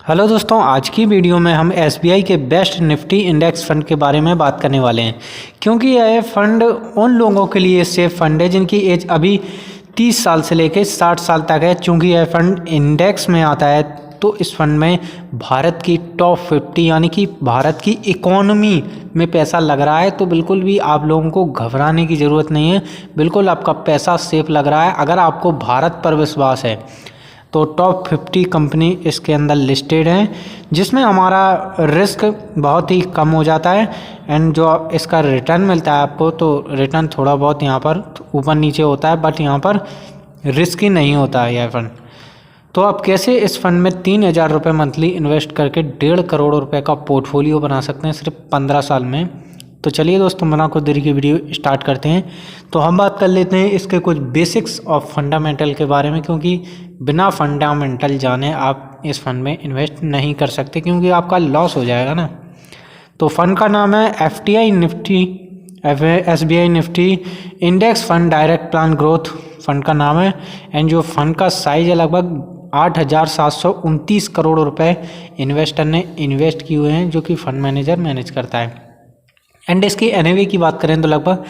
Hello दोस्तों, आज की वीडियो में हम एसबीआई के बेस्ट निफ्टी इंडेक्स फंड के बारे में बात करने वाले हैं, क्योंकि यह फंड उन लोगों के लिए सेफ फंड है जिनकी एज अभी 30 साल से लेकर 60 साल तक है। चूँकि यह फंड इंडेक्स में आता है तो इस फंड में भारत की टॉप 50 यानी कि भारत की इकोनॉमी में पैसा लग रहा है। तो बिल्कुल भी आप लोगों को घबराने की ज़रूरत नहीं है, बिल्कुल आपका पैसा सेफ लग रहा है। अगर आपको भारत पर विश्वास है तो टॉप 50 कंपनी इसके अंदर लिस्टेड हैं, जिसमें हमारा रिस्क बहुत ही कम हो जाता है एंड जो इसका रिटर्न मिलता है आपको, तो रिटर्न थोड़ा बहुत यहाँ पर ऊपर नीचे होता है, बट यहाँ पर रिस्क ही नहीं होता है यह फंड। तो आप कैसे इस फंड में 3,000 रुपये मंथली इन्वेस्ट करके 1.5 करोड़ रुपए का पोर्टफोलियो बना सकते हैं सिर्फ 15 साल में। तो चलिए दोस्तों, बिना कुछ देरी की वीडियो स्टार्ट करते हैं। तो हम बात कर लेते हैं इसके कुछ बेसिक्स ऑफ फंडामेंटल के बारे में, क्योंकि बिना फंडामेंटल जाने आप इस फंड में इन्वेस्ट नहीं कर सकते, क्योंकि आपका लॉस हो जाएगा ना। तो फंड का नाम है FTI Nifty, SBI Nifty index fund direct plan growth fund का नाम है। एंड जो फंड का साइज है लगभग 8,729 करोड़ रुपए इन्वेस्टर ने इन्वेस्ट किए हुए हैं, जो कि फंड मैनेजर मैनेज करता है। एंड इसकी एनएवी की बात करें तो लगभग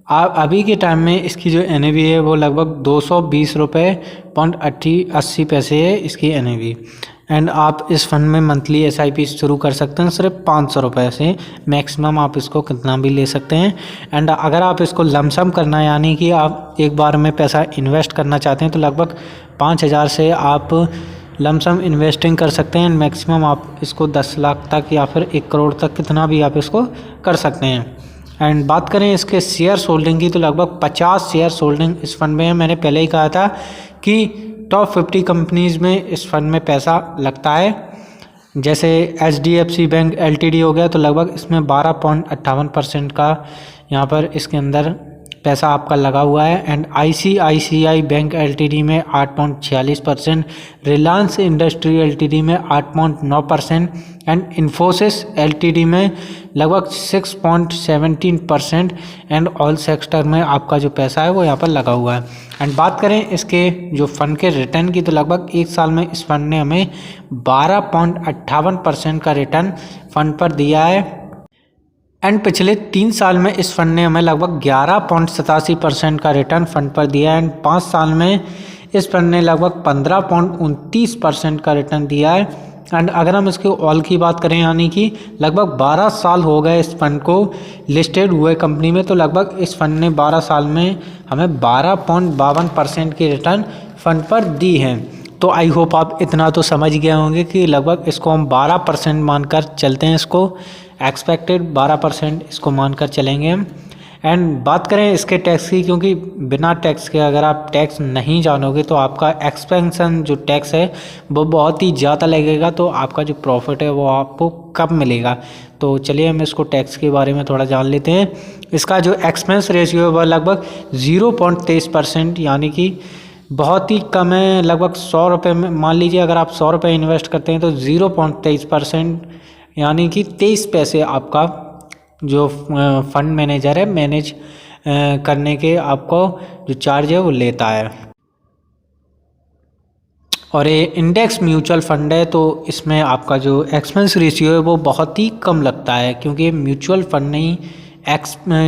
अभी के टाइम में इसकी जो एनएवी है वो लगभग 220 रुपये पॉइंट 80 पैसे है इसकी एनएवी। एंड आप इस फंड में मंथली एसआईपी शुरू कर सकते हैं सिर्फ 500 रुपये से। मैक्सिमम आप इसको कितना भी ले सकते हैं। एंड अगर आप इसको लमसम करना है, यानी कि आप एक बार में पैसा इन्वेस्ट करना चाहते हैं, तो लगभग 5,000 से आप लमसम इन्वेस्टिंग कर सकते हैं। मैक्सिमम आप इसको 10 लाख तक या फिर 1 करोड़ तक कितना भी आप इसको कर सकते हैं। एंड बात करें इसके शेयर्स होल्डिंग की, तो लगभग 50 शेयर्स होल्डिंग इस फंड में है। मैंने पहले ही कहा था कि टॉप 50 कंपनीज़ में इस फंड में पैसा लगता है। जैसे HDFC बैंक LTD हो गया, तो लगभग इसमें 12.58% का यहाँ पर इसके अंदर पैसा आपका लगा हुआ है। एंड ICICI बैंक LTD में 8.46%, रिलायंस इंडस्ट्री LTD में 8.9% एंड इन्फोसिस LTD में लगभग 6.17%। एंड ऑल सेक्टर में आपका जो पैसा है वो यहाँ पर लगा हुआ है। एंड बात करें इसके जो फंड के रिटर्न की, तो लगभग 1 साल में इस फंड ने हमें 12.58% का रिटर्न फंड पर दिया है। एंड पिछले 3 साल में इस फंड ने हमें लगभग 11.87% का रिटर्न फंड पर दिया है। एंड 5 साल में इस फंड ने लगभग 15.29% का रिटर्न दिया है। एंड अगर हम इसके ऑल की बात करें, यानी कि लगभग 12 साल हो गए इस फंड को लिस्टेड हुए कंपनी में, तो लगभग इस फंड ने 12 साल में हमें 12.52% की रिटर्न फंड पर दी है। तो आई होप आप इतना तो समझ गए होंगे कि लगभग इसको हम 12% मानकर चलते हैं, इसको एक्सपेक्टेड 12% इसको मानकर चलेंगे हम। एंड बात करें इसके टैक्स की, क्योंकि बिना टैक्स के अगर आप टैक्स नहीं जानोगे तो आपका एक्सपेंशन जो टैक्स है वो बहुत ही ज़्यादा लगेगा, तो आपका जो प्रॉफिट है वो आपको कब मिलेगा। तो चलिए हम इसको टैक्स के बारे में थोड़ा जान लेते हैं। इसका जो एक्सपेंस रेशियो है वह लगभग 0.23%, यानी कि बहुत ही कम है। लगभग 100 रुपये में मान लीजिए, अगर आप 100 रुपये इन्वेस्ट करते हैं तो 0.23% यानी कि 23 पैसे आपका जो फंड मैनेजर है मैनेज करने के आपको जो चार्ज है वो लेता है। और ये इंडेक्स म्यूचुअल फंड है, तो इसमें आपका जो एक्सपेंस रेशियो है वो बहुत ही कम लगता है, क्योंकि ये म्यूचुअल फंड नहीं,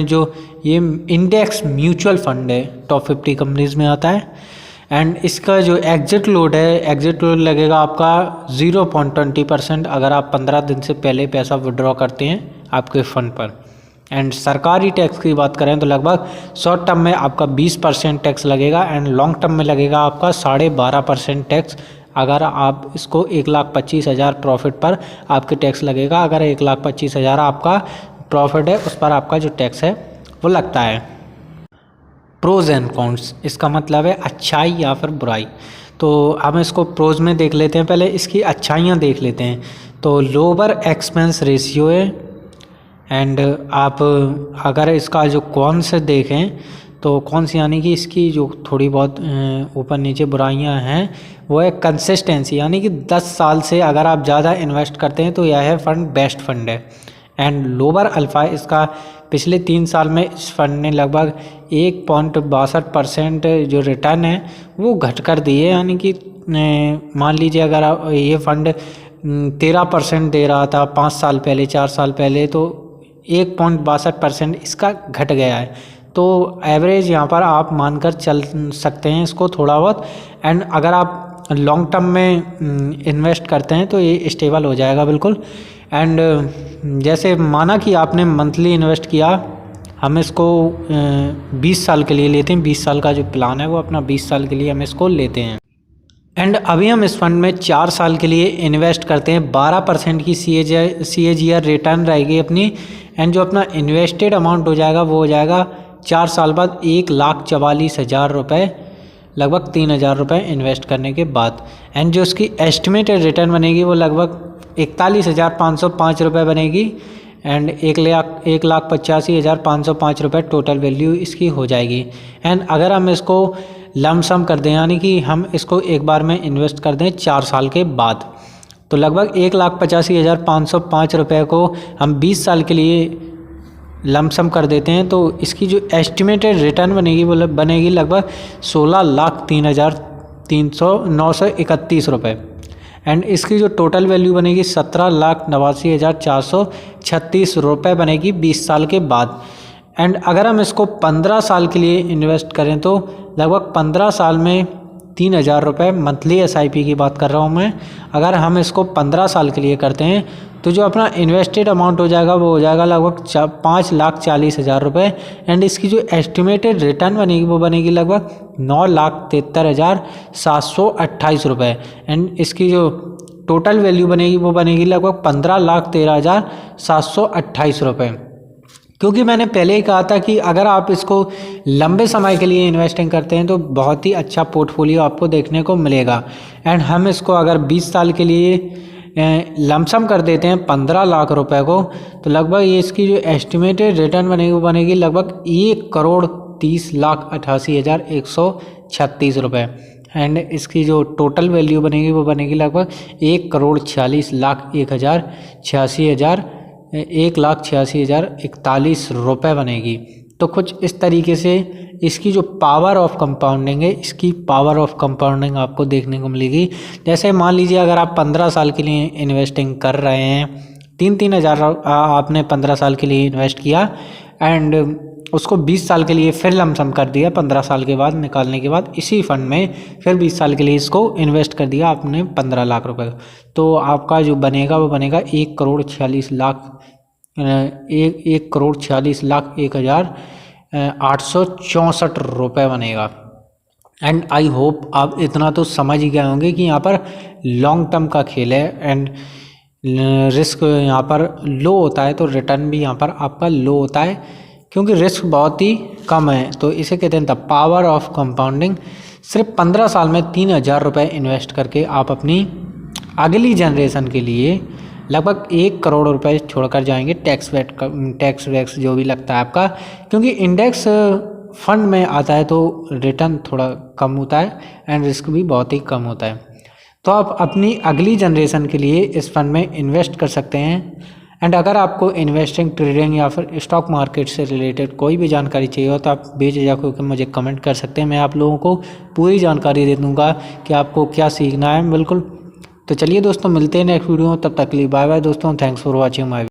जो ये इंडेक्स म्यूचुअल फंड है टॉप 50 कंपनीज में आता है। एंड इसका जो एग्जिट लोड है, एग्जिट लोड लगेगा आपका 0.20% अगर आप 15 दिन से पहले पैसा विड्रॉ करते हैं आपके फंड पर। एंड सरकारी टैक्स की बात करें तो लगभग शॉर्ट टर्म में आपका 20% टैक्स लगेगा एंड लॉन्ग टर्म में लगेगा आपका 12.5% टैक्स। अगर आप इसको 1,25,000 प्रॉफिट पर आपके टैक्स लगेगा। अगर 1,25,000 आपका प्रॉफिट है उस पर आपका जो टैक्स है वो लगता है। प्रोज एंड कॉन्स, इसका मतलब है अच्छाई या फिर बुराई। तो हम इसको प्रोज में देख लेते हैं, पहले इसकी अच्छाइयाँ देख लेते हैं। तो लोअर एक्सपेंस रेशियो है। एंड आप अगर इसका जो कौन से देखें तो कौन सी, यानी कि इसकी जो थोड़ी बहुत ऊपर नीचे बुराइयां हैं वो है कंसिस्टेंसी, यानी कि 10 साल से अगर आप ज़्यादा इन्वेस्ट करते हैं तो यह फंड बेस्ट फंड है। एंड लोअर अल्फ़ा इसका पिछले 3 साल में इस फंड ने लगभग 1.62% जो रिटर्न है वो घट कर दिए। यानी कि मान लीजिए अगर आप ये फंड 13% दे रहा था 5 साल पहले 4 साल पहले, तो 1.62% इसका घट गया है। तो एवरेज यहाँ पर आप मानकर चल सकते हैं इसको थोड़ा बहुत। एंड अगर आप लॉन्ग टर्म में इन्वेस्ट करते हैं तो ये स्टेबल हो जाएगा बिल्कुल। एंड जैसे माना कि आपने मंथली इन्वेस्ट किया, हम इसको 20 साल के लिए लेते हैं। 20 साल का जो प्लान है वो अपना 20 साल के लिए हम इसको लेते हैं। एंड अभी हम इस फंड में 4 साल के लिए इन्वेस्ट करते हैं। 12% की CAGR रिटर्न रहेगी अपनी। एंड जो अपना इन्वेस्टेड अमाउंट हो जाएगा वो हो जाएगा 4 साल बाद 1,44,000 रुपये, लगभग 3,000 रुपये इन्वेस्ट करने के बाद। एंड जो उसकी एस्टिमेटेड रिटर्न बनेगी वो लगभग 41,505 रुपये बनेगी। एंड 1,85,505 रुपये टोटल वैल्यू इसकी हो जाएगी। एंड अगर हम इसको लमसम कर दें, यानी कि हम इसको एक बार में इन्वेस्ट कर दें 4 साल के बाद, तो लगभग 1,85,505 रुपये को हम 20 साल के लिए लमसम कर देते हैं, तो इसकी जो एस्टिमेटेड रिटर्न बनेगी वो बनेगी लगभग 16,03,931 रुपये। एंड इसकी जो टोटल वैल्यू बनेगी 17,89,436 रुपये बनेगी 20 साल के बाद। एंड अगर हम इसको 15 साल के लिए इन्वेस्ट करें तो लगभग 15 साल में 3,000 रुपये मंथली SIP की बात कर रहा हूँ मैं। अगर हम इसको 15 साल के लिए करते हैं तो जो अपना इन्वेस्टेड अमाउंट हो जाएगा वो हो जाएगा लगभग 5,40,000 रुपये। एंड इसकी जो एस्टिमेटेड रिटर्न बनेगी वो बनेगी लगभग 9,73,728 रुपये। एंड इसकी जो टोटल वैल्यू बनेगी वो बनेगी लगभग 15,13,728 रुपये। क्योंकि मैंने पहले ही कहा था कि अगर आप इसको लंबे समय के लिए इन्वेस्टिंग करते हैं तो बहुत ही अच्छा पोर्टफोलियो आपको देखने को मिलेगा। एंड हम इसको अगर 20 साल के लिए लमसम कर देते हैं 15 लाख रुपए को, तो लगभग ये इसकी जो एस्टिमेटेड रिटर्न बनेगी वो बनेगी लगभग 1,30,88,136 रुपये। एंड इसकी जो टोटल वैल्यू बनेगी वो बनेगी लगभग 1,40,41,086,1,86,041 रुपये बनेगी। तो कुछ इस तरीके से इसकी जो पावर ऑफ कंपाउंडिंग है, इसकी पावर ऑफ कंपाउंडिंग आपको देखने को मिलेगी। जैसे मान लीजिए अगर आप 15 साल के लिए इन्वेस्टिंग कर रहे हैं, 3-3 हज़ार आपने 15 साल के लिए इन्वेस्ट किया एंड उसको 20 साल के लिए फिर लमसम कर दिया 15 साल के बाद निकालने के बाद, इसी फंड में फिर 20 साल के लिए इसको इन्वेस्ट कर दिया आपने 15 लाख रुपए, तो आपका जो बनेगा वो बनेगा 1,46,01,864 रुपये बनेगा। एंड आई होप आप इतना तो समझ ही गए होंगे कि यहाँ पर लॉन्ग टर्म का खेल है एंड रिस्क यहाँ पर लो होता है, तो रिटर्न भी यहाँ पर आपका लो होता है क्योंकि रिस्क बहुत ही कम है। तो इसे कहते हैं द पावर ऑफ कंपाउंडिंग। सिर्फ 15 साल में 3,000 रुपये इन्वेस्ट करके आप अपनी अगली जनरेशन के लिए लगभग 1 करोड़ रुपए छोड़कर जाएंगे। टैक्स वैक्स जो भी लगता है आपका, क्योंकि इंडेक्स फंड में आता है तो रिटर्न थोड़ा कम होता है एंड रिस्क भी बहुत ही कम होता है। तो आप अपनी अगली जनरेशन के लिए इस फंड में इन्वेस्ट कर सकते हैं। एंड अगर आपको इन्वेस्टिंग, ट्रेडिंग या फिर स्टॉक मार्केट से रिलेटेड कोई भी जानकारी चाहिए हो तो आप बेझिझक होकर मुझे कमेंट कर सकते हैं। मैं आप लोगों को पूरी जानकारी दे दूँगा कि आपको क्या सीखना है बिल्कुल। तो चलिए दोस्तों, मिलते हैं नेक्स्ट वीडियो में, तब तक के लिए बाय बाय दोस्तों। Thanks for watching my